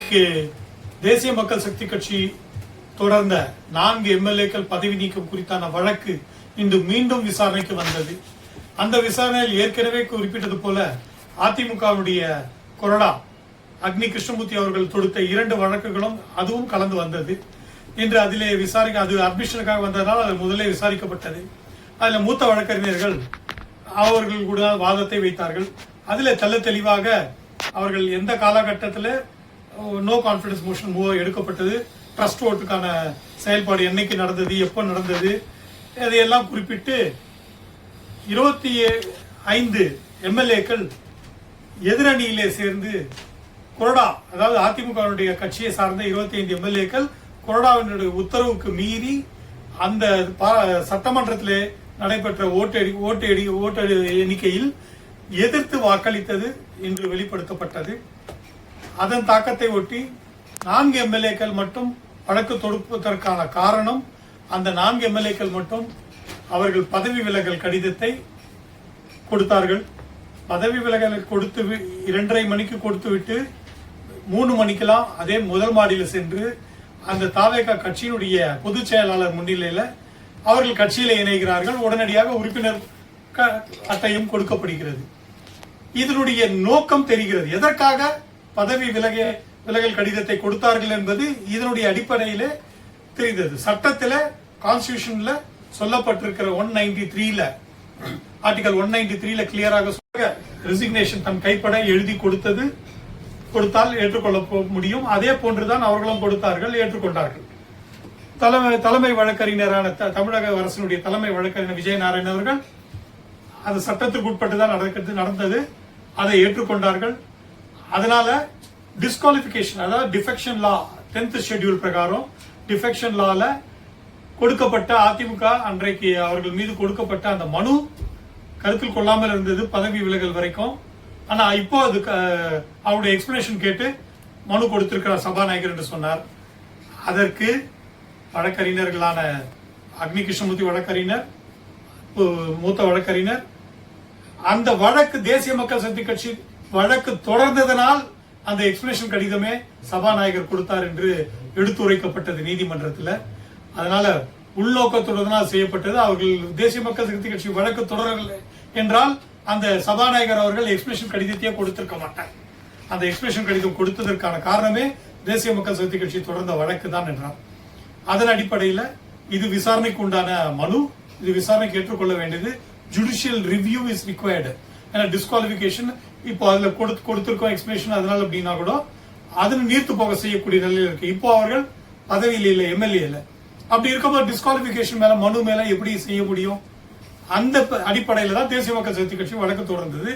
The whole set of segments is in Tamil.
தேசிய மக்கள் சக்தி கட்சி தொடர்ந்த 4 எம்எல்ஏக்கள் பதவி நீக்கம் குறித்தான வழக்கு இன்று மீண்டும் விசாரணைக்கு வந்தது. அந்த விசாரணையில் ஏற்கனவே குறிப்பிட்டது போல அதிமுகவுடைய கொறடா அக்னி கிருஷ்ணமூர்த்தி அவர்கள் தொடுத்த 2 வழக்குகளும் அதுவும் கலந்து வந்தது. இன்று அதிலே விசாரிக்க அது அட்மிஷனுக்காக வந்ததனால் அது முதலே விசாரிக்கப்பட்டது. அதில் மூத்த வழக்கறிஞர்கள் அவர்கள் கூட வாதத்தை வைத்தார்கள். அதில் தெல்ல தெளிவாக அவர்கள் எந்த காலகட்டத்தில் நோ கான்பிடன்ஸ் மோஷன் எடுக்கப்பட்டது, ட்ரஸ்ட் ஓட்டுக்கான செயல்பாடு என்னைக்கு நடந்தது, எப்போ நடந்தது, அதையெல்லாம் குறிப்பிட்டு 25 எம்எல்ஏக்கள் எதிரணியிலே சேர்ந்து கொறடா, அதாவது அதிமுகவுடைய கட்சியை சார்ந்த 25 எம்எல்ஏக்கள் கொறடாவினுடைய உத்தரவுக்கு மீறி அந்த சட்டமன்றத்திலே நடைபெற்ற ஓட்டு எண்ணிக்கையில் எதிர்த்து வாக்களித்தது இன்று வெளிப்படுத்தப்பட்டது. அதன் தாக்கத்தை ஒட்டி 4 எம்எல்ஏக்கள் மட்டும் வழக்கு தொடுப்பதற்கான காரணம், அந்த 4 எம்எல்ஏக்கள் மட்டும் அவர்கள் பதவி விலகல் கடிதத்தை கொடுத்தார்கள். பதவி விலகலை கொடுத்து 2:30 மணிக்கு கொடுத்து விட்டு 3 மணிக்கெல்லாம் அதே முதல் மாடியில் சென்று அந்த தாவேகா கட்சியினுடைய பொதுச் செயலாளர் முன்னிலையில் அவர்கள் கட்சியில இணைகிறார்கள். உடனடியாக உறுப்பினர் அட்டையும் கொடுக்கப்படுகிறது. இதனுடைய நோக்கம் தெரிகிறது. எதற்காக பதவி விலகல் கடிதத்தை கொடுத்தார்கள் என்பது இதனுடைய அடிப்படையிலே தெரிந்தது. சட்டத்தில் கான்ஸ்டிடியூஷன்ல சொல்லப்பட்டிருக்கிற 193ல ஆர்டிகல் 193ல கிளியராக ரெசிக்னேஷன் தன் கைப்பட எழுதி கொடுத்தால் ஏற்றுக்கொள்ள முடியும். அதே போன்றுதான் அவர்களும் கொடுத்தார்கள், ஏற்றுக்கொண்டார்கள். தலைமை வழக்கறிஞரான தமிழக அரசினுடைய தலைமை வழக்கறிஞர் விஜய நாராயணன் அவர்கள் அது சட்டத்துக்கு உட்பட்டுதான் நடந்தது, அதை ஏற்றுக்கொண்டார்கள். அதனால டிஸ்குவாலிபிகேஷன், அதாவது டிஃபெக்ஷன் லா 10th ஷெட்யூல் பிரகாரம் டிஃபெக்ஷன் லால கொடுக்கப்பட்ட அதிமுக அன்றைக்கு அவர்கள் மீது கொடுக்கப்பட்ட அந்த மனு கருத்தில் கொள்ளாமல் இருந்தது பதவி விலகல் வரைக்கும். ஆனா இப்போ அது அவருடைய எக்ஸ்பிளனேஷன் கேட்டு மனு கொடுத்திருக்கிறார் சபாநாயகர் என்று சொன்னார். அதற்கு வழக்கறிஞர்களான அக்னி கிருஷ்ணமூர்த்தி வழக்கறிஞர், மூத்த வழக்கறிஞர், அந்த வழக்கு தேசிய மக்கள் சக்தி கட்சி வழக்கு தொடர்ந்ததனால் அந்த எக்ஸ்பிளனேஷன் கடிதமே சபாநாயகர் கொடுத்தார் என்று எடுத்துரைக்கப்பட்டது நீதிமன்றத்தில். அதனால உள்நோக்கத்துடன் செய்யப்பட்டது. அவர்கள் தேசிய மக்கள் சக்தி கட்சி வழக்கு தொடரவில்லை என்றால் அந்த சபாநாயகர் அவர்கள் எக்ஸ்பிளனேஷன் கடிதத்தையே கொடுத்திருக்க மாட்டார். அந்த எக்ஸ்பிளனேஷன் கடிதம் கொடுத்ததற்கான காரணமே தேசிய மக்கள் சக்தி கட்சி தொடர்ந்த வழக்கு தான் என்றார். அதன் அடிப்படையில் இது விசாரணைக்கு உண்டான மனு, இது விசாரணைக்கு ஏற்றுக்கொள்ள வேண்டியது. Judicial review is required. ஏன்னா டிஸ்குவாலிபிகேஷன் இப்போ அதுல கொடுத்திருக்கோம் எக்ஸ்பிளனேஷன், அதனால அப்படின்னா கூட அது நீர்த்து போக செய்யக்கூடிய நிலையில் இருக்கு. இப்போ அவர்கள் பதவியில் இல்லை, எம்எல்ஏ இல்லை. அப்படி இருக்கும்போது டிஸ்குவாலிபிகேஷன் மேல மனு மேல எப்படி செய்ய முடியும்? அந்த அடிப்படையில் தான் தேசிய மக்கள் சக்தி கட்சி வழக்கு தொடர்ந்தது.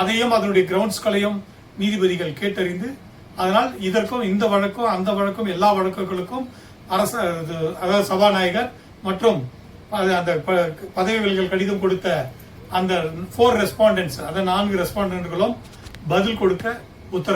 அதையும் அதனுடைய கிரவுண்ட்ஸ்களையும் நீதிபதிகள் கேட்டறிந்து, அதனால் இதற்கும் இந்த வழக்கும் அந்த வழக்கும் எல்லா வழக்குகளுக்கும் அதாவது சபாநாயகர் மற்றும் அந்த பதவி விலகல் கடிதம் கொடுத்த அந்த 4 ரெஸ்பாண்டன்ட்ஸ், அந்த 4 ரெஸ்பாண்டன்ட்களும் பதில் கொடுக்க உத்தரவு